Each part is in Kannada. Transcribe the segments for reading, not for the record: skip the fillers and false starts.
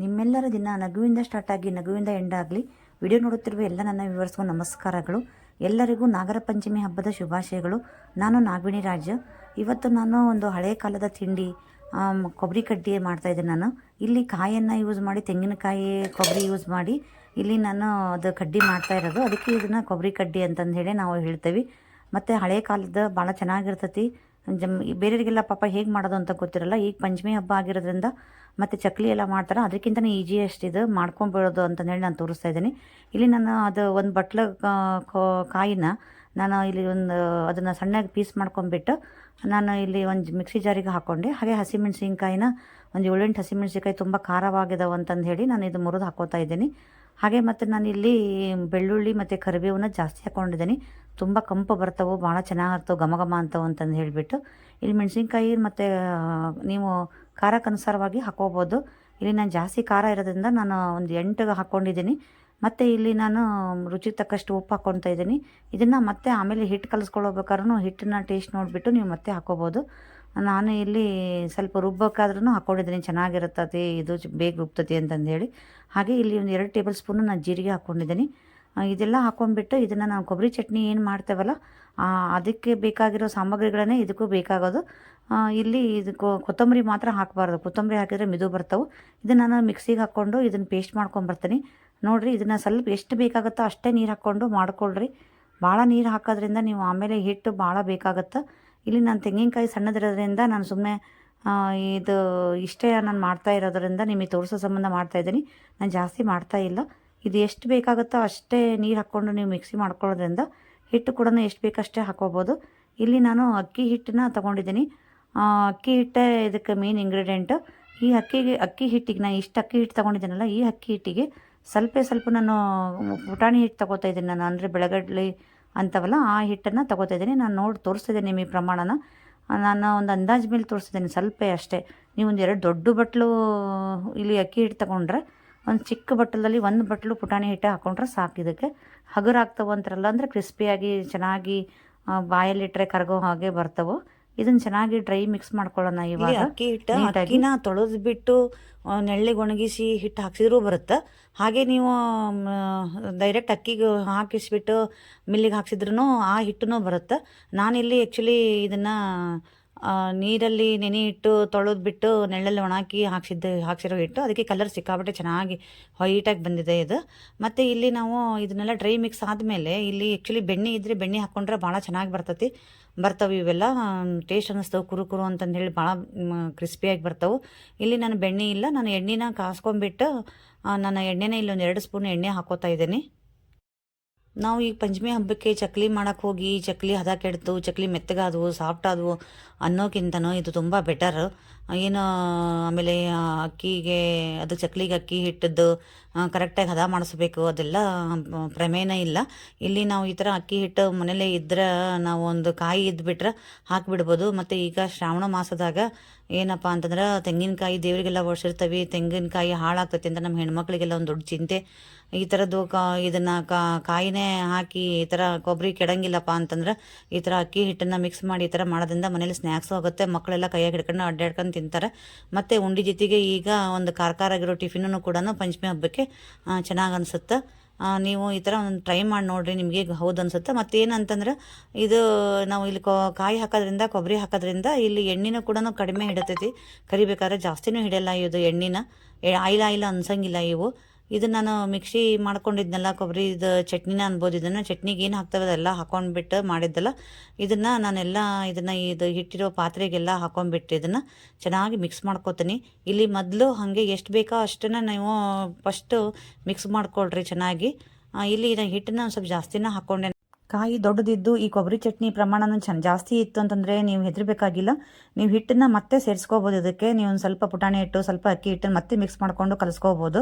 ನಿಮ್ಮೆಲ್ಲರ ದಿನ ನಗುವಿಂದ ಸ್ಟಾರ್ಟ್ ಆಗಿ ನಗುವಿಂದ ಎಂಡ್ ಆಗಲಿ. ವಿಡಿಯೋ ನೋಡುತ್ತಿರುವ ಎಲ್ಲ ನನ್ನ ವ್ಯೂವರ್ಸ್ಗೂ ನಮಸ್ಕಾರಗಳು. ಎಲ್ಲರಿಗೂ ನಾಗರ ಪಂಚಮಿ ಹಬ್ಬದ ಶುಭಾಶಯಗಳು. ನಾನು ನಾಗವೇಣಿ ರಾಜ್. ಇವತ್ತು ನಾನು ಒಂದು ಹಳೆಯ ಕಾಲದ ತಿಂಡಿ ಕೊಬ್ಬರಿ ಕಡ್ಡಿ ಮಾಡ್ತಾಯಿದ್ದೆ. ನಾನು ಇಲ್ಲಿ ಕಾಯನ್ನು ಯೂಸ್ ಮಾಡಿ, ತೆಂಗಿನಕಾಯಿ ಕೊಬ್ಬರಿ ಯೂಸ್ ಮಾಡಿ ಇಲ್ಲಿ ನಾನು ಅದು ಕಡ್ಡಿ ಮಾಡ್ತಾ ಇರೋದು. ಅದಕ್ಕೆ ಇದನ್ನು ಕೊಬ್ಬರಿ ಕಡ್ಡಿ ಅಂತಂದು ಹೇಳಿ ನಾವು ಹೇಳ್ತೇವೆ. ಮತ್ತು ಹಳೆಯ ಕಾಲದ ಭಾಳ ಚೆನ್ನಾಗಿರ್ತೈತಿ. ಬೇರೆಯವರಿಗೆಲ್ಲ ಪಾಪ ಹೇಗೆ ಮಾಡೋದು ಅಂತ ಗೊತ್ತಿರಲ್ಲ. ಈಗ ಪಂಚಮಿ ಹಬ್ಬ ಆಗಿರೋದ್ರಿಂದ ಮತ್ತು ಚಕ್ಲಿ ಎಲ್ಲ ಮಾಡ್ತಾರೆ, ಅದಕ್ಕಿಂತಲೇ ಈಜಿಯೆಸ್ಟ್ ಇದು ಮಾಡ್ಕೊಂಬಿಡೋದು ಅಂತಂದೇಳಿ ನಾನು ತೋರಿಸ್ತಾ ಇದ್ದೀನಿ. ಇಲ್ಲಿ ನಾನು ಅದು ಒಂದು ಬಟ್ಲ ಕಾಯಿನ ನಾನು ಇಲ್ಲಿ ಅದನ್ನು ಸಣ್ಣಗೆ ಪೀಸ್ ಮಾಡ್ಕೊಂಬಿಟ್ಟು ನಾನು ಇಲ್ಲಿ ಒಂದು ಮಿಕ್ಸಿ ಜಾರಿಗೆ ಹಾಕ್ಕೊಂಡೆ. ಹಾಗೆ ಹಸಿಮೆಣ್ಸಿನ್ಕಾಯಿನ ಒಂದು 7-8 ಹಸಿಮೆಣ್ಸಿನ್ಕಾಯಿ ತುಂಬ ಖಾರವಾಗಿದ್ದಾವೆ ಅಂತಂದು ಹೇಳಿ ನಾನು ಇದು ಮುರಿದು ಹಾಕೋತಾ ಇದ್ದೀನಿ. ಹಾಗೆ ಮತ್ತು ನಾನು ಇಲ್ಲಿ ಬೆಳ್ಳುಳ್ಳಿ ಮತ್ತು ಕರಿಬೇವನ್ನ ಜಾಸ್ತಿ ಹಾಕ್ಕೊಂಡಿದ್ದೀನಿ. ತುಂಬ ಕಂಪು ಬರ್ತವೆ, ಭಾಳ ಚೆನ್ನಾಗಿರ್ತವೆ, ಘಮ ಘಮ ಅಂತವೆ ಅಂತಂದು ಹೇಳಿಬಿಟ್ಟು. ಇಲ್ಲಿ ಮೆಣಸಿನ್ಕಾಯಿ ಮತ್ತು ನೀವು ಖಾರಕ್ಕನುಸಾರವಾಗಿ ಹಾಕೋಬೋದು. ಇಲ್ಲಿ ನಾನು ಜಾಸ್ತಿ ಖಾರ ಇರೋದ್ರಿಂದ ನಾನು ಒಂದು 8 ಹಾಕ್ಕೊಂಡಿದ್ದೀನಿ. ಮತ್ತು ಇಲ್ಲಿ ನಾನು ರುಚಿಗೆ ತಕ್ಕಷ್ಟು ಉಪ್ಪು ಹಾಕ್ಕೊತಾ ಇದ್ದೀನಿ. ಇದನ್ನು ಮತ್ತೆ ಆಮೇಲೆ ಹಿಟ್ಟು ಕಲಿಸ್ಕೊಳ್ಳೋಬೇಕಾದ್ರೂ ಹಿಟ್ಟನ್ನ ಟೇಸ್ಟ್ ನೋಡಿಬಿಟ್ಟು ನೀವು ಮತ್ತೆ ಹಾಕೋಬೋದು. ನಾನು ಇಲ್ಲಿ ಸ್ವಲ್ಪ ರುಬ್ಬಬೇಕಾದ್ರೂ ಹಾಕ್ಕೊಂಡಿದ್ದೀನಿ, ಚೆನ್ನಾಗಿರುತ್ತದೆ ಇದು, ಬೇಗ ರುಬ್ತತಿ ಅಂತಂದೇಳಿ. ಹಾಗೆ ಇಲ್ಲಿ ಒಂದು 2 ಟೇಬಲ್ ಸ್ಪೂನು ನಾನು ಜೀರಿಗೆ ಹಾಕ್ಕೊಂಡಿದ್ದೀನಿ. ಇದೆಲ್ಲ ಹಾಕ್ಕೊಂಡ್ಬಿಟ್ಟು ಇದನ್ನು ನಾವು ಕೊಬ್ಬರಿ ಚಟ್ನಿ ಏನು ಮಾಡ್ತೇವಲ್ಲ ಅದಕ್ಕೆ ಬೇಕಾಗಿರೋ ಸಾಮಗ್ರಿಗಳನ್ನೇ ಇದಕ್ಕೂ ಬೇಕಾಗೋದು. ಇಲ್ಲಿ ಇದಕ್ಕೆ ಕೊತ್ತಂಬರಿ ಮಾತ್ರ ಹಾಕಬಾರ್ದು, ಕೊತ್ತಂಬರಿ ಹಾಕಿದರೆ ಮಿದು ಬರ್ತವೆ. ಇದನ್ನು ನಾನು ಮಿಕ್ಸಿಗೆ ಹಾಕ್ಕೊಂಡು ಇದನ್ನು ಪೇಸ್ಟ್ ಮಾಡ್ಕೊಂಬರ್ತೀನಿ. ನೋಡಿರಿ, ಇದನ್ನು ಸ್ವಲ್ಪ ಎಷ್ಟು ಬೇಕಾಗುತ್ತೋ ಅಷ್ಟೇ ನೀರು ಹಾಕ್ಕೊಂಡು ಮಾಡ್ಕೊಳ್ರಿ. ಭಾಳ ನೀರು ಹಾಕೋದ್ರಿಂದ ನೀವು ಆಮೇಲೆ ಹಿಟ್ಟು ಭಾಳ ಬೇಕಾಗುತ್ತೆ. ಇಲ್ಲಿ ನಾನು ತೆಂಗಿನಕಾಯಿ ಸಣ್ಣದಿರೋದ್ರಿಂದ ನಾನು ಸುಮ್ಮನೆ ಇದು ಇಷ್ಟೇ ನಾನು ಮಾಡ್ತಾ ಇರೋದ್ರಿಂದ ನಿಮಗೆ ತೋರಿಸೋ ಸಂಬಂಧ ಮಾಡ್ತಾಯಿದ್ದೀನಿ. ನಾನು ಜಾಸ್ತಿ ಮಾಡ್ತಾ ಇಲ್ಲ. ಇದು ಎಷ್ಟು ಬೇಕಾಗುತ್ತೋ ಅಷ್ಟೇ ನೀರು ಹಾಕ್ಕೊಂಡು ನೀವು ಮಿಕ್ಸಿ ಮಾಡ್ಕೊಳ್ಳೋದ್ರಿಂದ ಹಿಟ್ಟು ಕೂಡ ಎಷ್ಟು ಬೇಕಷ್ಟೇ ಹಾಕ್ಕೋಬೋದು. ಇಲ್ಲಿ ನಾನು ಅಕ್ಕಿ ಹಿಟ್ಟನ್ನ ತೊಗೊಂಡಿದ್ದೀನಿ. ಅಕ್ಕಿ ಹಿಟ್ಟೇ ಇದಕ್ಕೆ ಮೇನ್ ಇಂಗ್ರೀಡಿಯೆಂಟು. ಈ ಅಕ್ಕಿ ಹಿಟ್ಟಿಗೆ ನಾನು ಇಷ್ಟು ಅಕ್ಕಿ ಹಿಟ್ಟು ತೊಗೊಂಡಿದ್ದೀನಲ್ಲ, ಈ ಅಕ್ಕಿ ಹಿಟ್ಟಿಗೆ ಸ್ವಲ್ಪ ನಾನು ಪುಟಾಣಿ ಹಿಟ್ಟು ತೊಗೋತಾ ಇದ್ದೀನಿ. ನಾನು ಅಂದರೆ ಬೆಳಗಡ್ಲೆ ಅಂತವಲ್ಲ, ಆ ಹಿಟ್ಟನ್ನು ತೊಗೋತಾ ಇದ್ದೀನಿ. ನಾನು ನೋಡಿ ತೋರಿಸ್ತಿದ್ದೀನಿ ನಿಮಗೆ ಪ್ರಮಾಣನ. ನಾನು ಒಂದು ಅಂದಾಜು ಮೇಲೆ ತೋರಿಸ್ತಿದ್ದೀನಿ, ಸ್ವಲ್ಪ ಅಷ್ಟೇ. ನೀವು ಒಂದು 2 ದೊಡ್ಡ ಬಟ್ಲು ಇಲ್ಲಿ ಅಕ್ಕಿ ಹಿಟ್ಟು ತೊಗೊಂಡ್ರೆ ಒಂದು ಚಿಕ್ಕ ಬಟ್ಟಲಲ್ಲಿ 1 ಬಟ್ಲು ಪುಟಾಣಿ ಹಿಟ್ಟು ಹಾಕ್ಕೊಂಡ್ರೆ ಸಾಕು. ಇದಕ್ಕೆ ಹಗುರ ಆಗ್ತವೆ ಅಂತಾರಲ್ಲ, ಅಂದರೆ ಕ್ರಿಸ್ಪಿಯಾಗಿ ಚೆನ್ನಾಗಿ ಬಾಯಲ್ಲಿಟ್ಟರೆ ಕರಗೋ ಹಾಗೆ ಬರ್ತವೆ. ಇದನ್ನು ಚೆನ್ನಾಗಿ ಡ್ರೈ ಮಿಕ್ಸ್ ಮಾಡ್ಕೊಳ್ಳೋಣ. ಇವಾಗ ಅಕ್ಕಿ ಹಿಟ್ಟು ಅಕ್ಕಿನ ತೊಳೆದ್ಬಿಟ್ಟು ನೆಳ್ಳಿಗೆ ಒಣಗಿಸಿ ಹಿಟ್ಟು ಹಾಕ್ಸಿದ್ರೂ ಬರುತ್ತೆ. ಹಾಗೆ ನೀವು ಡೈರೆಕ್ಟ್ ಅಕ್ಕಿಗೆ ಹಾಕಿಸ್ಬಿಟ್ಟು ಮಿಲ್ಲಿಗೆ ಹಾಕ್ಸಿದ್ರೂ ಆ ಹಿಟ್ಟೂ ಬರುತ್ತೆ. ನಾನಿಲ್ಲಿ ಆ್ಯಕ್ಚುಲಿ ನೀರಲ್ಲಿ ನೆನೆ ಇಟ್ಟು ತೊಳೆದ್ಬಿಟ್ಟು ನೆಳ್ಳಲ್ಲಿ ಒಣಾಕಿ ಹಾಕ್ಸಿರೋ ಹಿಟ್ಟು, ಅದಕ್ಕೆ ಕಲರ್ ಸಿಕ್ಕಾಬಿಟ್ಟೆ ಚೆನ್ನಾಗಿ ವೈಟಾಗಿ ಬಂದಿದೆ ಇದು. ಮತ್ತು ಇಲ್ಲಿ ನಾವು ಇದನ್ನೆಲ್ಲ ಡ್ರೈ ಮಿಕ್ಸ್ ಆದಮೇಲೆ ಇಲ್ಲಿ ಆ್ಯಕ್ಚುಲಿ ಬೆಣ್ಣೆ ಇದ್ದರೆ ಬೆಣ್ಣೆ ಹಾಕ್ಕೊಂಡ್ರೆ ಭಾಳ ಚೆನ್ನಾಗಿ ಬರ್ತವೆ. ಇವೆಲ್ಲ ಟೇಸ್ಟ್ ಅನ್ನಿಸ್ತವೆ, ಕುರು ಅಂತಂದು ಹೇಳಿ ಭಾಳ ಕ್ರಿಸ್ಪಿಯಾಗಿ ಬರ್ತವೆ. ಇಲ್ಲಿ ನಾನು ಬೆಣ್ಣೆ ಇಲ್ಲ, ನಾನು ಎಣ್ಣೆನ ಕಾಸ್ಕೊಂಡ್ಬಿಟ್ಟು ನಾನು ಎಣ್ಣೆನ ಇಲ್ಲೊಂದು 2 ಸ್ಪೂನ್ ಎಣ್ಣೆ ಹಾಕೋತಾ ಇದ್ದೀನಿ. ನಾವು ಈಗ ಪಂಚಮಿ ಹಬ್ಬಕ್ಕೆ ಚಕ್ಲಿ ಮಾಡೋಕ್ಕೆ ಹೋಗಿ ಚಕ್ಲಿ ಹದ ಕೆಡ್ತು, ಚಕ್ಲಿ ಮೆತ್ತಗಾದವು, ಸಾಫ್ಟ್ ಆದವು ಅನ್ನೋಕ್ಕಿಂತನೂ ಇದು ತುಂಬ ಬೆಟರ್. ಏನು ಆಮೇಲೆ ಅಕ್ಕಿಗೆ ಅದು ಚಕ್ಲಿಗೆ ಅಕ್ಕಿ ಹಿಟ್ಟದ್ದು ಕರೆಕ್ಟಾಗಿ ಹದ ಮಾಡಿಸ್ಬೇಕು, ಅದೆಲ್ಲ ಪ್ರಮೇಯನ ಇಲ್ಲ. ಇಲ್ಲಿ ನಾವು ಈ ಥರ ಅಕ್ಕಿ ಹಿಟ್ಟು ಮನೇಲೇ ಇದ್ರೆ ನಾವು ಒಂದು ಕಾಯಿ ಇದ್ಬಿಟ್ರೆ ಹಾಕಿಬಿಡ್ಬೋದು. ಮತ್ತು ಈಗ ಶ್ರಾವಣ ಮಾಸದಾಗ ಏನಪ್ಪ ಅಂತಂದ್ರೆ ತೆಂಗಿನಕಾಯಿ ದೇವರಿಗೆಲ್ಲ ಒಡ್ಸಿರ್ತೀವಿ, ತೆಂಗಿನಕಾಯಿ ಹಾಳಾಗ್ತೈತೆ ಅಂತ ನಮ್ಮ ಹೆಣ್ಮಕ್ಳಿಗೆಲ್ಲ ಒಂದು ದೊಡ್ಡ ಚಿಂತೆ. ಈ ಥರದ್ದು ಇದನ್ನು ಕಾಯಿನೇ ಹಾಕಿ ಈ ಥರ ಕೊಬ್ಬರಿ ಕೆಡಂಗಿಲ್ಲಪ್ಪ ಅಂತಂದ್ರೆ ಈ ಥರ ಅಕ್ಕಿ ಹಿಟ್ಟನ್ನು ಮಿಕ್ಸ್ ಮಾಡಿ ಈ ಥರ ಮಾಡೋದ್ರಿಂದ ಮನೇಲಿ ಸ್ನ್ಯಾಕ್ಸು ಆಗುತ್ತೆ, ಮಕ್ಕಳೆಲ್ಲ ಕೈಯಾಗಿ ಹಿಡ್ಕೊಂಡು ಅಡ್ಡಾಡ್ಕೊಂಡು ತಿಂತಾರೆ. ಮತ್ತು ಉಂಡಿ ಜೊತೆಗೆ ಈಗ ಒಂದು ಖಾರ ಟಿಫಿನೂ ಕೂಡ ಪಂಚಮಿ ಹಬ್ಬಕ್ಕೆ ಚೆನ್ನಾಗಿ ಅನಿಸುತ್ತೆ. ನೀವು ಈ ಥರ ಒಂದು ಟ್ರೈ ಮಾಡಿ ನೋಡಿರಿ, ನಿಮಗೆ ಹೌದು ಅನಿಸುತ್ತೆ. ಮತ್ತೇನಂತಂದ್ರೆ ಇದು ನಾವು ಇಲ್ಲಿ ಕಾಯಿ ಹಾಕೋದ್ರಿಂದ, ಕೊಬ್ಬರಿ ಹಾಕೋದ್ರಿಂದ ಇಲ್ಲಿ ಎಣ್ಣೆನೂ ಕೂಡ ಕಡಿಮೆ ಹಿಡಿತೈತಿ. ಕರಿಬೇಕಾದ್ರೆ ಜಾಸ್ತಿನೂ ಹಿಡಿಯಲ್ಲ ಇದು ಎಣ್ಣೆನ, ಆಯಿಲ್ ಅನ್ಸಂಗಿಲ್ಲ ಇವು. ಇದು ನಾನು ಮಿಕ್ಸಿ ಮಾಡ್ಕೊಂಡಿದ್ನಲ್ಲ ಕೊಬ್ಬರಿದು ಚಟ್ನಿನ ಅನ್ಬೋದು. ಇದನ್ನು ಚಟ್ನಿಗೆ ಏನು ಹಾಕ್ತವೆ ಅದೆಲ್ಲ ಹಾಕ್ಕೊಂಡ್ಬಿಟ್ಟು ಮಾಡಿದ್ದಲ್ಲ. ಇದನ್ನು ಇದು ಹಿಟ್ಟಿರೋ ಪಾತ್ರೆಗೆಲ್ಲ ಹಾಕ್ಕೊಂಡ್ಬಿಟ್ಟು ಇದನ್ನು ಚೆನ್ನಾಗಿ ಮಿಕ್ಸ್ ಮಾಡ್ಕೊತೀನಿ. ಇಲ್ಲಿ ಮೊದಲು ಹಾಗೆ ಎಷ್ಟು ಬೇಕೋ ಅಷ್ಟನ್ನು ನೀವು ಫಸ್ಟು ಮಿಕ್ಸ್ ಮಾಡ್ಕೊಳ್ರಿ ಚೆನ್ನಾಗಿ. ಇಲ್ಲಿ ನಾನು ಹಿಟ್ಟನ್ನ ಸ್ವಲ್ಪ ಜಾಸ್ತಿನ ಹಾಕ್ಕೊಂಡೆ. ಕಾಯಿ ದೊಡ್ಡದಿದ್ದು ಈ ಕೊಬ್ಬರಿ ಚಟ್ನಿ ಪ್ರಮಾಣನೂ ಜಾಸ್ತಿ ಇತ್ತು ಅಂತಂದರೆ ನೀವು ಹೆದರಬೇಕಾಗಿಲ್ಲ. ನೀವು ಹಿಟ್ಟನ್ನು ಮತ್ತೆ ಸೇರಿಸ್ಕೋಬೋದು. ಇದಕ್ಕೆ ನೀವು ಒಂದು ಸ್ವಲ್ಪ ಪುಟಾಣಿ ಹಿಟ್ಟು, ಸ್ವಲ್ಪ ಅಕ್ಕಿ ಹಿಟ್ಟನ್ನು ಮತ್ತೆ ಮಿಕ್ಸ್ ಮಾಡಿಕೊಂಡು ಕಲಿಸ್ಕೋಬೋದು.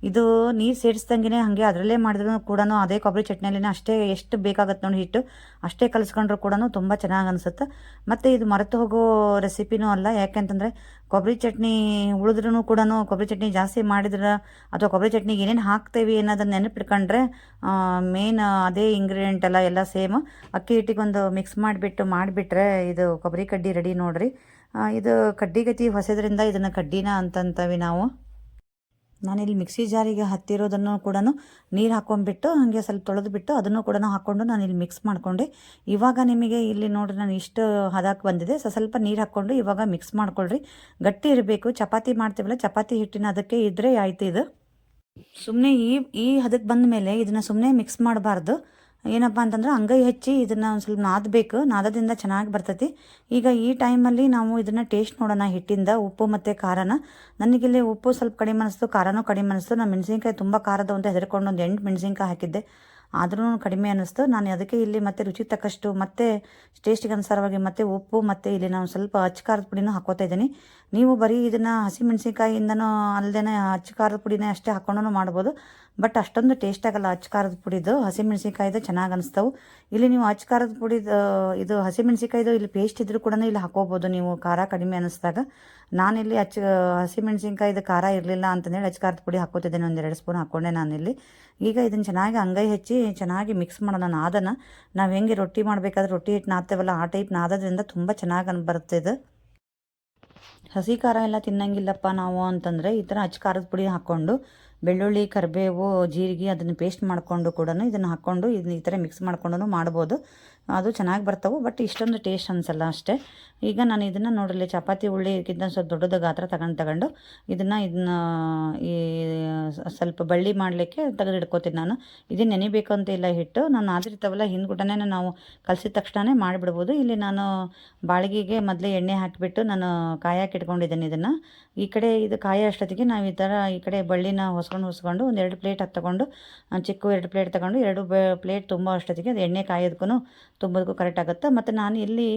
ಇದು ನೀರು ಸೇರಿಸ್ದಂಗೆ ಹಾಗೆ ಅದರಲ್ಲೇ ಮಾಡಿದ್ರೂ ಕೂಡ ಅದೇ ಕೊಬ್ಬರಿ ಚಟ್ನಿಯಲ್ಲಿನ ಅಷ್ಟೇ ಎಷ್ಟು ಬೇಕಾಗತ್ತೆ ನೋಡಿ ಹಿಟ್ಟು ಅಷ್ಟೇ ಕಲಿಸ್ಕೊಂಡ್ರೂ ಕೂಡ ತುಂಬ ಚೆನ್ನಾಗಿ ಅನಿಸುತ್ತೆ. ಮತ್ತು ಇದು ಮರೆತು ಹೋಗೋ ರೆಸಿಪಿನೂ ಅಲ್ಲ. ಯಾಕೆಂತಂದರೆ ಕೊಬ್ಬರಿ ಚಟ್ನಿ ಉಳಿದ್ರೂ ಕೂಡ ಕೊಬ್ಬರಿ ಚಟ್ನಿ ಜಾಸ್ತಿ ಮಾಡಿದ್ರೆ ಅಥವಾ ಕೊಬ್ಬರಿ ಚಟ್ನಿಗೆ ಏನೇನು ಹಾಕ್ತೇವೆ ಅನ್ನೋದನ್ನು ನೆನಪಿಟ್ಕೊಂಡ್ರೆ ಮೇನ್ ಅದೇ ಇಂಗ್ರೀಡಿಯೆಂಟ್ ಎಲ್ಲ ಸೇಮ್. ಅಕ್ಕಿ ಹಿಟ್ಟಿಗೆ ಒಂದು ಮಿಕ್ಸ್ ಮಾಡಿಬಿಟ್ರೆ ಇದು ಕೊಬ್ಬರಿ ಕಡ್ಡಿ ರೆಡಿ ನೋಡಿರಿ. ಇದು ಕಡ್ಡಿ ಗತಿ ಹೊಸದ್ರಿಂದ ಇದನ್ನು ಕಡ್ಡಿನ ಅಂತಂತೀವಿ ನಾವು. ನಾನಿಲ್ಲಿ ಮಿಕ್ಸಿ ಜಾರಿಗೆ ಹತ್ತಿರೋದನ್ನು ಕೂಡ ನೀರು ಹಾಕ್ಕೊಂಡ್ಬಿಟ್ಟು ಹಾಗೆ ಸ್ವಲ್ಪ ತೊಳೆದುಬಿಟ್ಟು ಅದನ್ನು ಕೂಡ ಹಾಕ್ಕೊಂಡು ನಾನಿಲ್ಲಿ ಮಿಕ್ಸ್ ಮಾಡಿಕೊಂಡೆ. ಇವಾಗ ನಿಮಗೆ ಇಲ್ಲಿ ನೋಡಿರಿ ನಾನು ಇಷ್ಟು ಹದಕ್ಕೆ ಬಂದಿದೆ. ಸ್ವಲ್ಪ ನೀರು ಹಾಕ್ಕೊಂಡು ಇವಾಗ ಮಿಕ್ಸ್ ಮಾಡ್ಕೊಳ್ರಿ. ಗಟ್ಟಿ ಇರಬೇಕು. ಚಪಾತಿ ಮಾಡ್ತೀವಲ್ಲ, ಚಪಾತಿ ಹಿಟ್ಟಿನ ಅದಕ್ಕೆ ಇದ್ದರೆ ಆಯ್ತು. ಇದು ಸುಮ್ಮನೆ ಈ ಹದಕ್ಕೆ ಬಂದ ಮೇಲೆ ಇದನ್ನು ಸುಮ್ಮನೆ ಮಿಕ್ಸ್ ಮಾಡಬಾರ್ದು. ಏನಪ್ಪ ಅಂತಂದ್ರೆ ಅಂಗೈ ಹಚ್ಚಿ ಇದನ್ನು ಒಂದು ಸ್ವಲ್ಪ ನಾದಬೇಕು. ನಾದದಿಂದ ಚೆನ್ನಾಗಿ ಬರ್ತೈತಿ. ಈಗ ಈ ಟೈಮಲ್ಲಿ ನಾವು ಇದನ್ನು ಟೇಸ್ಟ್ ನೋಡೋಣ ಹಿಟ್ಟಿಂದ ಉಪ್ಪು ಮತ್ತು ಖಾರನ. ನನಗಿಲ್ಲಿ ಉಪ್ಪು ಸ್ವಲ್ಪ ಕಡಿಮೆ ಅನಿಸ್ತು, ಖಾರನೂ ಕಡಿಮೆ ಅನಿಸ್ತು. ನಾನು ಮೆಣಸಿನ್ಕಾಯಿ ತುಂಬ ಖಾರದ ಅಂತ ಹೆದರ್ಕೊಂಡು ಒಂದು 8 ಮೆಣಸಿನ್ಕಾಯಿ ಹಾಕಿದ್ದೆ, ಆದ್ರೂ ಕಡಿಮೆ ಅನ್ನಿಸ್ತು. ನಾನು ಅದಕ್ಕೆ ಇಲ್ಲಿ ಮತ್ತೆ ರುಚಿಗೆ ತಕ್ಕಷ್ಟು ಮತ್ತು ಟೇಸ್ಟಿಗೆ ಅನುಸಾರವಾಗಿ ಮತ್ತು ಉಪ್ಪು ಮತ್ತು ಇಲ್ಲಿ ನಾನು ಸ್ವಲ್ಪ ಅಚ್ಚ ಖಾರದ ಪುಡಿನೂ ಹಾಕೋತಾ ಇದ್ದೀನಿ. ನೀವು ಬರೀ ಇದನ್ನು ಹಸಿಮೆಣಸಿನ್ಕಾಯಿಂದನೂ ಅಲ್ಲದೇ ಅಚ್ಚ ಖಾರದ ಪುಡಿನೇ ಅಷ್ಟೇ ಹಾಕ್ಕೊಂಡು ಮಾಡ್ಬೋದು. ಬಟ್ ಅಷ್ಟೊಂದು ಟೇಸ್ಟ್ ಆಗಲ್ಲ ಅಚ್ಚ ಖಾರದ ಪುಡಿದು. ಹಸಿಮೆಣಸಿನ್ಕಾಯ್ದು ಚೆನ್ನಾಗಿ ಅನಿಸ್ತವೆ. ಇಲ್ಲಿ ನೀವು ಅಚ್ಚ ಖಾರದ ಪುಡಿದು ಇದು ಹಸಿಮೆಣಸಿನ್ಕಾಯ್ದು ಇಲ್ಲಿ ಪೇಸ್ಟ್ ಇದ್ರೂ ಕೂಡ ಇಲ್ಲಿ ಹಾಕೋಬೋದು ನೀವು, ಖಾರ ಕಡಿಮೆ ಅನ್ನಿಸ್ದಾಗ. ನಾನಿಲ್ಲಿ ಹಸಿಮೆಣಸಿನ್ಕಾಯ್ದು ಖಾರ ಇರಲಿಲ್ಲ ಅಂತಂದೇಳಿ ಅಚ್ಚ ಖಾರದ ಪುಡಿ ಹಾಕೋತಿದ್ದೇನೆ. ಒಂದು 2 ಸ್ಪೂನ್ ಹಾಕ್ಕೊಂಡೆ ನಾನಿಲ್ಲಿ. ಈಗ ಇದನ್ನು ಚೆನ್ನಾಗಿ ಅಂಗೈ ಹಚ್ಚಿ ಚೆನ್ನಾಗಿ ಮಿಕ್ಸ್ ಮಾಡೋಣ. ನಾದನ ನಾವು ಹೆಂಗೆ ರೊಟ್ಟಿ ಮಾಡಬೇಕಾದ್ರೆ ರೊಟ್ಟಿ ಹಿಟ್ಟು ನಾದ್ತೇವಲ್ಲ ಆ ಟೈಪ್ ನಾದೋದ್ರಿಂದ ತುಂಬ ಚೆನ್ನಾಗಿ ಬರುತ್ತೆ ಇದು. ಹಸಿ ಖಾರ ಎಲ್ಲ ತಿನ್ನಂಗಿಲ್ಲಪ್ಪ ನಾವು ಅಂತಂದರೆ ಈ ಥರ ಅಚ್ಚ ಖಾರದ ಪುಡಿ ಹಾಕ್ಕೊಂಡು ಬೆಳ್ಳುಳ್ಳಿ, ಕರಿಬೇವು, ಜೀರಿಗೆ ಅದನ್ನು ಪೇಸ್ಟ್ ಮಾಡಿಕೊಂಡು ಕೂಡ ಇದನ್ನು ಹಾಕ್ಕೊಂಡು ಈ ಥರ ಮಿಕ್ಸ್ ಮಾಡ್ಕೊಂಡು ಮಾಡ್ಬೋದು. ಅದು ಚೆನ್ನಾಗಿ ಬರ್ತವೆ. ಬಟ್ ಇಷ್ಟೊಂದು ಟೇಸ್ಟ್ ಅನಿಸಲ್ಲ ಅಷ್ಟೇ. ಈಗ ನಾನು ಇದನ್ನು ನೋಡಲಿ ಚಪಾತಿ ಉಳ್ಳಿಗಿಂತ ಸ್ವಲ್ಪ ದೊಡ್ಡದ ಗಾತ್ರ ತಗೊಂಡು ಇದನ್ನು ಈ ಸ್ವಲ್ಪ ಬಳ್ಳಿ ಮಾಡಲಿಕ್ಕೆ ತೆಗೆದಿಡ್ಕೋತೀನಿ ನಾನು. ಇದನ್ನು ನೆನಿಬೇಕು ಅಂತ ಇಲ್ಲ ಹಿಟ್ಟು. ನಾನು ಆದಿರ್ತಾವಲ್ಲ ಹಿಂದ್ಗುಟನೇ ನಾವು ಕಲಸಿದ ತಕ್ಷಣವೇ ಮಾಡಿಬಿಡ್ಬೋದು. ಇಲ್ಲಿ ನಾನು ಬಾಳಿಗೆಗೆ ಮೊದಲೇ ಎಣ್ಣೆ ಹಾಕಿಬಿಟ್ಟು ನಾನು ಕಾಯಕ್ಕೆ ಇಟ್ಕೊಂಡಿದ್ದೇನೆ ಇದನ್ನು. ಈ ಕಡೆ ಇದು ಕಾಯ ಅಷ್ಟೊತ್ತಿಗೆ ನಾವು ಈ ಥರ ಈ ಕಡೆ ಬಳ್ಳಿನ ಹೊಸ್ಕೊಂಡು ಒಂದು 2 ಪ್ಲೇಟ್ ತೊಗೊಂಡು ಚಿಕ್ಕ 2 ಪ್ಲೇಟ್ ತೊಗೊಂಡು 2 ಪ್ಲೇಟ್ ತುಂಬ ಅಷ್ಟೊತ್ತಿಗೆ ಅದು ಎಣ್ಣೆ ಕಾಯೋದಕ್ಕೂ ತುಂಬೋದಕ್ಕೂ ಕರೆಕ್ಟ್ ಆಗುತ್ತೆ. ಮತ್ತು ನಾನು ಇಲ್ಲಿ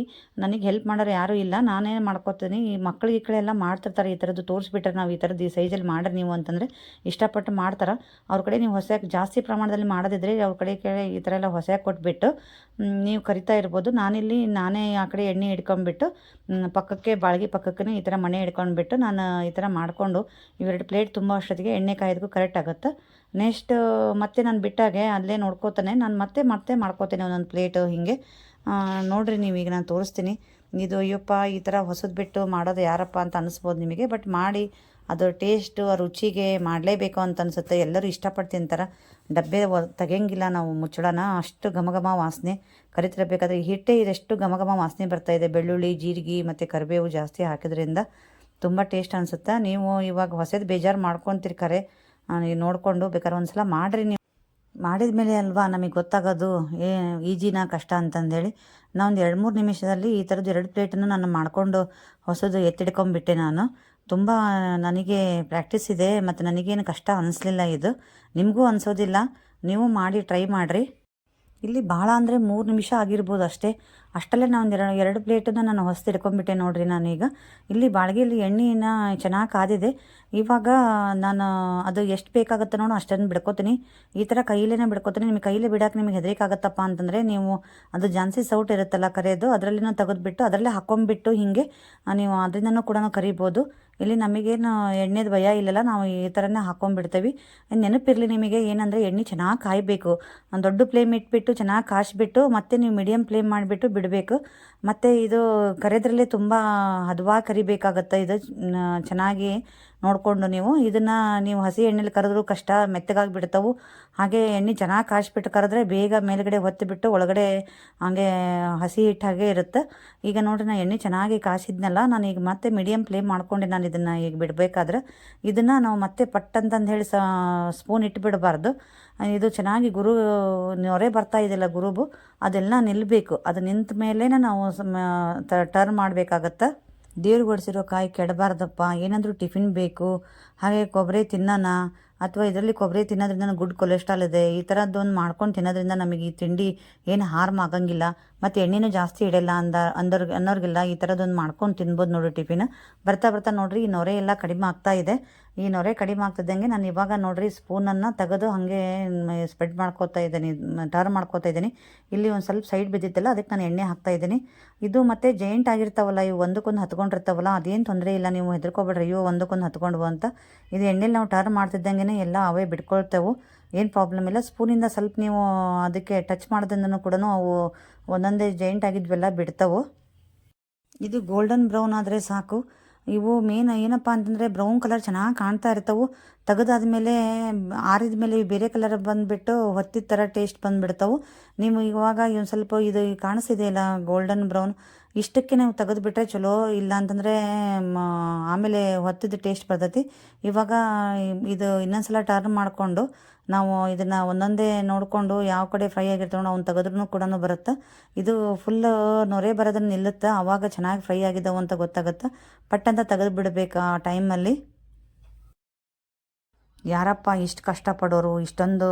ನನಗೆ ಹೆಲ್ಪ್ ಮಾಡೋರು ಯಾರೂ ಇಲ್ಲ, ನಾನೇ ಮಾಡ್ಕೋತೀನಿ. ಈ ಮಕ್ಕಳು ಈ ಕಡೆ ಎಲ್ಲ ಮಾಡ್ತಿರ್ತಾರೆ. ಈ ಥರದ್ದು ತೋರಿಸ್ಬಿಟ್ರೆ ನಾವು ಈ ಥರದ್ದು ಈ ಸೈಜಲ್ಲಿ ಮಾಡ್ರಿ ನೀವು ಅಂತಂದರೆ ಇಷ್ಟಪಟ್ಟು ಮಾಡ್ತಾರೆ. ಅವ್ರ ಕಡೆ ನೀವು ಹೊಸಕ್ಕೆ ಜಾಸ್ತಿ ಪ್ರಮಾಣದಲ್ಲಿ ಮಾಡೋದಿದ್ರೆ ಅವ್ರ ಕಡೆ ಈ ಥರ ಎಲ್ಲ ಹೊಸಕ್ಕೆ ಕೊಟ್ಬಿಟ್ಟು ನೀವು ಕರಿತಾ ಇರ್ಬೋದು. ನಾನೇ ಆ ಕಡೆ ಎಣ್ಣೆ ಹಿಡ್ಕೊಂಡ್ಬಿಟ್ಟು ಪಕ್ಕಕ್ಕೆ ಬಾಳಿಗೆ ಪಕ್ಕಕ್ಕೆ ಈ ಥರ ಮಣೆ ಹಿಡ್ಕೊಂಡ್ಬಿಟ್ಟು ನಾನು ಈ ಥರ ಮಾಡಿಕೊಂಡು 2 ಪ್ಲೇಟ್ ತುಂಬ ಅಷ್ಟೊತ್ತಿಗೆ ಎಣ್ಣೆ ಕಾಯೋದಕ್ಕೂ ಕರೆಕ್ಟ್ ಆಗುತ್ತೆ. ನೆಕ್ಸ್ಟ್ ಮತ್ತೆ ನಾನು ಬಿಟ್ಟಾಗೆ ಅಲ್ಲೇ ನೋಡ್ಕೋತಾನೆ ನಾನು ಮತ್ತೆ ಮಾಡ್ಕೋತೇನೆ ಒಂದೊಂದು ಪ್ಲೇಟು ಹೀಗೆ. ನೋಡಿರಿ ನೀವು ಈಗ ನಾನು ತೋರಿಸ್ತೀನಿ. ಇದು ಅಯ್ಯಪ್ಪ ಈ ಥರ ಹೊಸದು ಬಿಟ್ಟು ಮಾಡೋದು ಯಾರಪ್ಪ ಅಂತ ಅನಿಸ್ಬೋದು ನಿಮಗೆ. ಬಟ್ ಮಾಡಿ ಅದು ಟೇಸ್ಟು ಆ ರುಚಿಗೆ ಮಾಡಲೇಬೇಕು ಅಂತ ಅನಿಸುತ್ತೆ. ಎಲ್ಲರೂ ಇಷ್ಟಪಟ್ಟು ತಿಂತಾರೆ. ಡಬ್ಬೆ ತೆಗೆಯಂಗಿಲ್ಲ ನಾವು ಮುಚ್ಚಳನ, ಅಷ್ಟು ಘಮ ವಾಸನೆ. ಕರಿತಿರಬೇಕಾದ್ರೆ ಈ ಹಿಟ್ಟೆ ಇದೆಷ್ಟು ಘಮ ವಾಸನೆ ಬರ್ತಾಯಿದೆ. ಬೆಳ್ಳುಳ್ಳಿ, ಜೀರಿಗೆ ಮತ್ತು ಕರಿಬೇವು ಜಾಸ್ತಿ ಹಾಕಿದ್ರಿಂದ ತುಂಬ ಟೇಸ್ಟ್ ಅನಿಸುತ್ತೆ. ನೀವು ಇವಾಗ ಹೊಸದು ಬೇಜಾರು ಮಾಡ್ಕೊತೀರಿ ಕರೆ, ನೀವು ನೋಡಿಕೊಂಡು ಬೇಕಾದ್ರೆ ಒಂದು ಸಲ ಮಾಡಿರಿ. ನೀವು ಮಾಡಿದ ಮೇಲೆ ಅಲ್ವಾ ನಮಗೆ ಗೊತ್ತಾಗೋದು ಈಜಿನ ಕಷ್ಟ ಅಂತಂದೇಳಿ. ನಾನೊಂದು 2-3 ನಿಮಿಷದಲ್ಲಿ ಈ ಥರದ್ದು 2 ಪ್ಲೇಟನ್ನು ನಾನು ಮಾಡಿಕೊಂಡು ಹೊಸದು ಎತ್ತಿಡ್ಕೊಂಬಿಟ್ಟೆ ನಾನು. ತುಂಬ ನನಗೆ ಪ್ರಾಕ್ಟೀಸ್ ಇದೆ ಮತ್ತು ನನಗೇನು ಕಷ್ಟ ಅನ್ನಿಸ್ಲಿಲ್ಲ ಇದು. ನಿಮಗೂ ಅನಿಸೋದಿಲ್ಲ. ನೀವು ಮಾಡಿ ಟ್ರೈ ಮಾಡಿರಿ. ಇಲ್ಲಿ ಭಾಳ ಅಂದರೆ 3 ನಿಮಿಷ ಆಗಿರ್ಬೋದು ಅಷ್ಟೇ. ಅಷ್ಟಲ್ಲೇ ನಾನು 2 ಪ್ಲೇಟನ್ನು ನಾನು ಹೊಸ್ತಿಡ್ಕೊಂಬಿಟ್ಟೆ ನೋಡಿರಿ. ನಾನೀಗ ಇಲ್ಲಿ ಬಾಳಿಗೆಯಲ್ಲಿ ಎಣ್ಣೆನ ಚೆನ್ನಾಗಿ ಕಾದಿದೆ. ಇವಾಗ ನಾನು ಅದು ಎಷ್ಟು ಬೇಕಾಗುತ್ತೆ ನೋಡು ಅಷ್ಟನ್ನು ಬಿಡ್ಕೋತೀನಿ. ಈ ಥರ ಕೈಯಲ್ಲೇ ಬಿಡ್ಕೋತೀನಿ. ನಿಮಗೆ ಕೈಲೇ ಬಿಡೋಕೆ ನಿಮಗೆ ಹೆದರಿಕೆ ಆಗುತ್ತಪ್ಪ ಅಂತಂದರೆ ನೀವು ಅದು ಜಾನ್ಸಿ ಸೌಟ್ ಇರುತ್ತಲ್ಲ ಕರೆಯೋದು, ಅದರಲ್ಲಿನೂ ತೆಗೆದುಬಿಟ್ಟು ಅದರಲ್ಲೇ ಹಾಕ್ಕೊಂಬಿಟ್ಟು ಹೀಗೆ ನೀವು ಅದರಿಂದನೂ ಕೂಡ ಕರಿಬೋದು. ಇಲ್ಲಿ ನಮಗೇನು ಎಣ್ಣೆದು ಭಯ ಇಲ್ಲಲ್ಲ, ನಾವು ಈ ಥರನೇ ಹಾಕ್ಕೊಂಡ್ಬಿಡ್ತೀವಿ. ನೆನಪಿರಲಿ ನಿಮಗೆ ಏನಂದರೆ ಎಣ್ಣೆ ಚೆನ್ನಾಗಿ ಕಾಯಬೇಕು. ಒಂದು ದೊಡ್ಡ ಫ್ಲೇಮ್ ಇಟ್ಬಿಟ್ಟು ಚೆನ್ನಾಗಿ ಕಾಯಿಸ್ಬಿಟ್ಟು ಮತ್ತೆ ನೀವು ಮೀಡಿಯಮ್ ಫ್ಲೇಮ್ ಮಾಡಿಬಿಟ್ಟು ಬಿಡಬೇಕು. ಮತ್ತು ಇದು ಕರೆದ್ರಲ್ಲೇ ತುಂಬ ಹದವಾಗಿ ಕರಿಬೇಕಾಗತ್ತೆ. ಇದು ಚೆನ್ನಾಗಿ ನೋಡಿಕೊಂಡು ನೀವು ಹಸಿ ಎಣ್ಣೆಲಿ ಕರೆದ್ರೂ ಕಷ್ಟ, ಮೆತ್ತಗಾಗಿ ಬಿಡ್ತಾವೆ. ಹಾಗೆ ಎಣ್ಣೆ ಚೆನ್ನಾಗಿ ಕಾಯಿಸ್ಬಿಟ್ಟು ಕರೆದ್ರೆ ಬೇಗ ಮೇಲ್ಗಡೆ ಹೊತ್ತಿಬಿಟ್ಟು ಒಳಗಡೆ ಹಾಗೆ ಹಸಿ ಹಿಟ್ಟು ಹಾಗೆ ಇರುತ್ತೆ. ಈಗ ನೋಡಿರಿ ನಾನು ಎಣ್ಣೆ ಚೆನ್ನಾಗಿ ಕಾಯಿಸಿದ್ನಲ್ಲ, ನಾನು ಈಗ ಮತ್ತೆ ಮೀಡಿಯಮ್ ಫ್ಲೇಮ್ ಮಾಡ್ಕೊಂಡೆ. ನಾನು ಇದನ್ನು ಈಗ ಬಿಡಬೇಕಾದ್ರೆ ಇದನ್ನು ನಾವು ಮತ್ತೆ ಪಟ್ಟಂತಂದು ಹೇಳಿ ಸ್ಪೂನ್ ಇಟ್ಬಿಡಬಾರ್ದು. ಇದು ಚೆನ್ನಾಗಿ ನೊರೆ ಬರ್ತಾ ಇದೆಯಲ್ಲ ಗುರುಬು, ಅದೆಲ್ಲ ನಿಲ್ಲಬೇಕು. ಅದು ನಿಂತ ಮೇಲೇ ನಾವು ಟರ್ನ್ ಮಾಡಬೇಕಾಗತ್ತೆ. ದೇವ್ರಿಗೆ ಹೊಡ್ಸಿರೋ ಕಾಯಿ ಕೆಡಬಾರ್ದಪ್ಪ. ಏನಾದರೂ ಟಿಫಿನ್ ಬೇಕು, ಹಾಗೆ ಕೊಬ್ಬರಿ ತಿನ್ನೋಣ, ಅಥವಾ ಇದರಲ್ಲಿ ಕೊಬ್ಬರಿ ತಿನ್ನೋದ್ರಿಂದ ಗುಡ್ ಕೊಲೆಸ್ಟ್ರಾಲ್ ಇದೆ. ಈ ಥರದ್ದೊಂದು ಮಾಡ್ಕೊಂಡು ತಿನ್ನೋದ್ರಿಂದ ನಮಗೆ ಈ ತಿಂಡಿ ಏನು ಹಾರ್ಮ್ ಆಗಂಗಿಲ್ಲ ಮತ್ತು ಎಣ್ಣೆನೂ ಜಾಸ್ತಿ ಇಡಲ್ಲ ಅನ್ನೋರಿಗೆಲ್ಲ ಈ ಥರದ್ದೊಂದು ಮಾಡ್ಕೊಂಡು ತಿನ್ಬೋದು ನೋಡಿ ಟಿಫಿನ್. ಬರ್ತಾ ನೋಡಿರಿ ಈ ನೊರೆ ಎಲ್ಲ ಕಡಿಮೆ ಆಗ್ತಾ ಇದೆ. ಈ ನೊರೆ ಕಡಿಮೆ ಆಗ್ತಿದ್ದಂಗೆ ನಾನು ಇವಾಗ ನೋಡಿರಿ ಸ್ಪೂನನ್ನು ತೆಗೆದು ಹಾಗೆ ಸ್ಪ್ರೆಡ್ ಮಾಡ್ಕೋತಾ ಇದ್ದೀನಿ, ಟರ್ನ್ ಮಾಡ್ಕೋತಾ ಇದ್ದೀನಿ. ಇಲ್ಲಿ ಒಂದು ಸ್ವಲ್ಪ ಸೈಡ್ ಬಿದ್ದಿತ್ತಲ್ಲ, ಅದಕ್ಕೆ ನಾನು ಎಣ್ಣೆ ಹಾಕ್ತಾ ಇದ್ದೀನಿ. ಇದು ಮತ್ತು ಜಾಯಿಂಟ್ ಆಗಿರ್ತಾವಲ್ಲ, ಇವು ಒಂದಕ್ಕೊಂದು ಹತ್ಕೊಂಡಿರ್ತಾವಲ್ಲ, ಅದೇನು ತೊಂದರೆ ಇಲ್ಲ. ನೀವು ಹೆದರ್ಕೋಬೇಡ್ರಿ ಇವು ಒಂದಕ್ಕೊಂದು ಹತ್ಕೊಂಡ್ವು ಅಂತ. ಇದು ಎಣ್ಣೆಲಿ ನಾವು ಟರ್ನ್ ಮಾಡ್ತಿದ್ದಂಗೆ ಎಲ್ಲ ಅವೇ ಬಿಟ್ಕೊಳ್ತೇವೆ, ಏನು ಪ್ರಾಬ್ಲಮ್ ಇಲ್ಲ. ಸ್ಪೂನಿಂದ ಸ್ವಲ್ಪ ನೀವು ಅದಕ್ಕೆ ಟಚ್ ಮಾಡೋದ್ರಿಂದನೂ ಕೂಡ ಅವು ಒಂದೊಂದೇ ಜಾಯಿಂಟ್ ಆಗಿದ್ವೆಲ್ಲ ಬಿಡ್ತಾವೆ. ಇದು ಗೋಲ್ಡನ್ ಬ್ರೌನ್ ಆದರೆ ಸಾಕು. ಇವು ಮೇನ್ ಏನಪ್ಪ ಅಂತಂದರೆ ಬ್ರೌನ್ ಕಲರ್ ಚೆನ್ನಾಗಿ ಕಾಣ್ತಾ ಇರ್ತವೆ. ತೆಗೆದಾದ್ಮೇಲೆ ಆರಿದ ಮೇಲೆ ಬೇರೆ ಕಲರ್ ಬಂದುಬಿಟ್ಟು ಹೊತ್ತಿದ ಥರ ಟೇಸ್ಟ್ ಬಂದುಬಿಡ್ತಾವೆ. ನೀವು ಇವಾಗ ಒಂದು ಸ್ವಲ್ಪ ಇದು ಕಾಣಿಸ್ತಿದೆಯಲ್ಲ ಗೋಲ್ಡನ್ ಬ್ರೌನ್, ಇಷ್ಟಕ್ಕೆ ನಾವು ತೆಗೆದುಬಿಟ್ರೆ ಚಲೋ, ಇಲ್ಲ ಅಂತಂದರೆ ಆಮೇಲೆ ಹೊತ್ತಿದ ಟೇಸ್ಟ್ ಬರ್ತೈತಿ. ಇವಾಗ ಇದು ಇನ್ನೊಂದ್ಸಲ ಟರ್ನ್ ಮಾಡಿಕೊಂಡು ನಾವು ಇದನ್ನು ಒಂದೊಂದೇ ನೋಡಿಕೊಂಡು ಯಾವ ಕಡೆ ಫ್ರೈ ಆಗಿರ್ತಾವೆ ಅವ್ನು ತೆಗೆದ್ರೂ ಕೂಡ ಬರುತ್ತೆ. ಇದು ಫುಲ್ ನೊರೆ ಬರೋದನ್ನು ನಿಲ್ಲುತ್ತೆ, ಆವಾಗ ಚೆನ್ನಾಗಿ ಫ್ರೈ ಆಗಿದ್ದಾವೆ ಅಂತ ಗೊತ್ತಾಗುತ್ತೆ. ಪಟ್ಟಂತ ತೆಗೆದು ಬಿಡಬೇಕು ಆ ಟೈಮಲ್ಲಿ. ಯಾರಪ್ಪ ಇಷ್ಟು ಕಷ್ಟಪಡೋರು, ಇಷ್ಟೊಂದು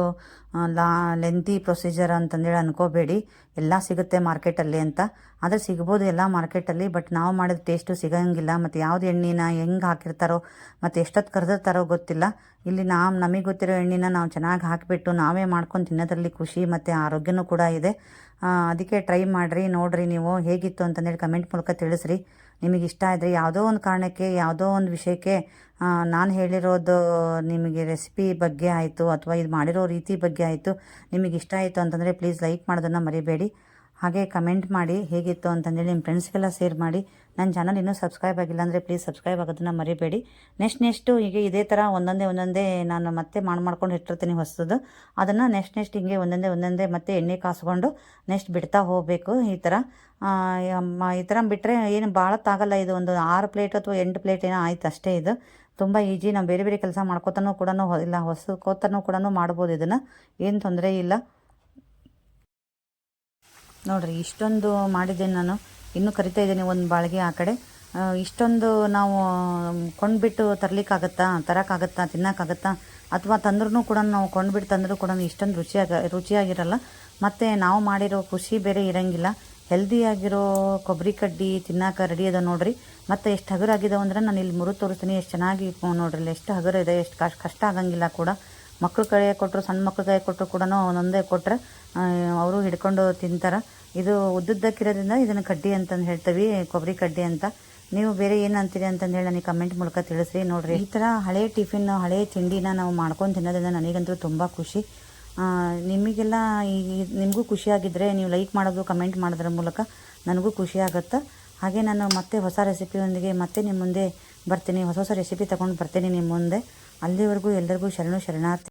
ಲೆಂತಿ ಪ್ರೊಸೀಜರ್ ಅಂತಂದೇಳಿ ಅನ್ಕೋಬೇಡಿ. ಎಲ್ಲ ಸಿಗುತ್ತೆ ಮಾರ್ಕೆಟಲ್ಲಿ ಅಂತ, ಆದರೆ ಸಿಗ್ಬೋದು ಎಲ್ಲ ಮಾರ್ಕೆಟಲ್ಲಿ. ಬಟ್ ನಾವು ಮಾಡಿದ ಟೇಸ್ಟು ಸಿಗೋಂಗಿಲ್ಲ. ಮತ್ತು ಯಾವ್ದು ಎಣ್ಣೆನ ಹೆಂಗೆ ಹಾಕಿರ್ತಾರೋ ಮತ್ತು ಎಷ್ಟೊತ್ತು ಕರೆದಿರ್ತಾರೋ ಗೊತ್ತಿಲ್ಲ. ಇಲ್ಲಿ ನಮಗೆ ಗೊತ್ತಿರೋ ಎಣ್ಣೆನ ನಾವು ಚೆನ್ನಾಗಿ ಹಾಕಿಬಿಟ್ಟು ನಾವೇ ಮಾಡ್ಕೊಂಡು ತಿನ್ನೋದ್ರಲ್ಲಿ ಖುಷಿ ಮತ್ತು ಆರೋಗ್ಯನೂ ಕೂಡ ಇದೆ. ಅದಕ್ಕೆ ಟ್ರೈ ಮಾಡಿರಿ, ನೋಡಿರಿ ನೀವು ಹೇಗಿತ್ತು ಅಂತಂದೇಳಿ ಕಮೆಂಟ್ ಮೂಲಕ ತಿಳಿಸ್ರಿ. ನಿಮಗೆ ಇಷ್ಟ ಆದರೆ ಯಾವುದೋ ಒಂದು ಕಾರಣಕ್ಕೆ ಯಾವುದೋ ಒಂದು ವಿಷಯಕ್ಕೆ ನಾನು ಹೇಳಿರೋದು ನಿಮಗೆ ರೆಸಿಪಿ ಬಗ್ಗೆ ಆಯಿತು ಅಥವಾ ಇದು ಮಾಡಿರೋ ರೀತಿ ಬಗ್ಗೆ ಆಯಿತು ನಿಮಗೆ ಇಷ್ಟ ಆಯಿತು ಅಂತಂದರೆ ಪ್ಲೀಸ್ ಲೈಕ್ ಮಾಡೋದನ್ನು ಮರಿಬೇಡಿ. ಹಾಗೆ ಕಮೆಂಟ್ ಮಾಡಿ ಹೇಗಿತ್ತು ಅಂತಂದೇಳಿ ನಿಮ್ಮ ಫ್ರೆಂಡ್ಸ್ಗೆಲ್ಲ ಶೇರ್ ಮಾಡಿ. ನನ್ನ ಚಾನಲ್ ಇನ್ನೂ ಸಬ್ಸ್ಕ್ರೈಬ್ ಆಗಿಲ್ಲ ಅಂದರೆ ಪ್ಲೀಸ್ ಸಬ್ಸ್ಕ್ರೈಬ್ ಆಗೋದನ್ನು ಮರಿಬೇಡಿ. ನೆಕ್ಸ್ಟು ಹೀಗೆ ಇದೇ ಥರ ಒಂದೊಂದೇ ನಾನು ಮತ್ತೆ ಮಾಡ್ಕೊಂಡು ಇಟ್ಟಿರ್ತೀನಿ ಹೊಸದು. ಅದನ್ನು ನೆಕ್ಸ್ಟ್ ಹಿಂಗೆ ಒಂದೊಂದೇ ಮತ್ತೆ ಎಣ್ಣೆ ಕಾಸ್ಕೊಂಡು ನೆಕ್ಸ್ಟ್ ಬಿಡ್ತಾ ಹೋಗಬೇಕು. ಈ ಥರ ಬಿಟ್ಟರೆ ಏನು ಭಾಳತ್ತಾಗಲ್ಲ. ಇದು ಒಂದು 6 ಪ್ಲೇಟ್ ಅಥವಾ 8 ಪ್ಲೇಟ್ ಏನೋ ಆಯ್ತು ಅಷ್ಟೇ. ಇದು ತುಂಬ ಈಜಿ. ನಾವು ಬೇರೆ ಬೇರೆ ಕೆಲಸ ಮಾಡ್ಕೋತಾನೂ ಕೂಡ ಇಲ್ಲ ಹೊಸಕೋತಾನೂ ಕೂಡ ಮಾಡ್ಬೋದು. ಇದನ್ನು ಏನು ತೊಂದರೆ ಇಲ್ಲ. ನೋಡಿರಿ ಇಷ್ಟೊಂದು ಮಾಡಿದ್ದೇನೆ ನಾನು. ಇನ್ನೂ ಕರಿತಾ ಇದ್ದೀನಿ ಒಂದು ಬಾಳಿಗೆ ಆ ಕಡೆ. ಇಷ್ಟೊಂದು ನಾವು ಕೊಂಡ್ಬಿಟ್ಟು ತರೋಕ್ಕಾಗತ್ತಾ ತಿನ್ನೋಕ್ಕಾಗತ್ತಾ, ಅಥವಾ ತಂದ್ರೂ ಕೂಡ ನಾವು ಕೊಂಡ್ಬಿಟ್ಟು ತಂದರೂ ಕೂಡ ಇಷ್ಟೊಂದು ರುಚಿಯಾಗಿರಲ್ಲ. ಮತ್ತು ನಾವು ಮಾಡಿರೋ ಖುಷಿ ಬೇರೆ ಇರೋಂಗಿಲ್ಲ. ಹೆಲ್ದಿಯಾಗಿರೋ ಕೊಬ್ಬರಿ ಕಡ್ಡಿ ತಿನ್ನೋಕೆ ರೆಡಿ ಅದ ನೋಡಿರಿ. ಮತ್ತು ಎಷ್ಟು ಹಗುರಾಗಿದ್ದಾವೆ ಅಂದರೆ ನಾನು ಇಲ್ಲಿ ಮುರಿದು ತೋರಿಸ್ತೀನಿ. ಎಷ್ಟು ಚೆನ್ನಾಗಿ ನೋಡ್ರಿ, ಎಷ್ಟು ಹಗುರ ಇದೆ, ಎಷ್ಟು ಕಷ್ಟ ಆಗಂಗಿಲ್ಲ ಕೂಡ. ಮಕ್ಳ ಕೈ ಕೊಟ್ಟರು, ಸಣ್ಣ ಮಕ್ಳ ಕೈ ಕೊಟ್ಟರು ಕೂಡ ಒಂದೊಂದೇ ಕೊಟ್ಟರೆ ಅವರು ಹಿಡ್ಕೊಂಡು ತಿಂತಾರೆ. ಇದು ಉದ್ದುದ್ದಕ್ಕಿರೋದ್ರಿಂದ ಇದನ್ನು ಕಡ್ಡಿ ಅಂತಂದು ಹೇಳ್ತೀವಿ, ಕೊಬ್ಬರಿ ಕಡ್ಡಿ ಅಂತ. ನೀವು ಬೇರೆ ಏನು ಅಂತೀರಿ ಅಂತಂದೇಳಿ ನನಗೆ ಕಮೆಂಟ್ ಮೂಲಕ ತಿಳಿಸ್ರಿ. ನೋಡಿರಿ ಈ ಥರ ಹಳೆ ಟಿಫಿನ್, ಹಳೆ ತಿಂಡಿನ ನಾವು ಮಾಡ್ಕೊಂಡು ತಿನ್ನೋದ್ರಿಂದ ನನಗಂತೂ ತುಂಬ ಖುಷಿ. ನಿಮಗೆಲ್ಲ ನಿಮಗೂ ಖುಷಿಯಾಗಿದ್ದರೆ ನೀವು ಲೈಕ್ ಮಾಡೋದು, ಕಮೆಂಟ್ ಮಾಡೋದ್ರ ಮೂಲಕ ನನಗೂ ಖುಷಿ ಆಗುತ್ತೆ. ಹಾಗೆ ನಾನು ಮತ್ತೆ ಹೊಸ ರೆಸಿಪಿಯೊಂದಿಗೆ ಮತ್ತೆ ನಿಮ್ಮ ಮುಂದೆ ಬರ್ತೀನಿ. ಹೊಸ ರೆಸಿಪಿ ತೊಗೊಂಡು ಬರ್ತೀನಿ ನಿಮ್ಮ ಮುಂದೆ. ಅಲ್ಲಿವರೆಗೂ ಎಲ್ಲರಿಗೂ ಶರಣಾರ್ಥಿ.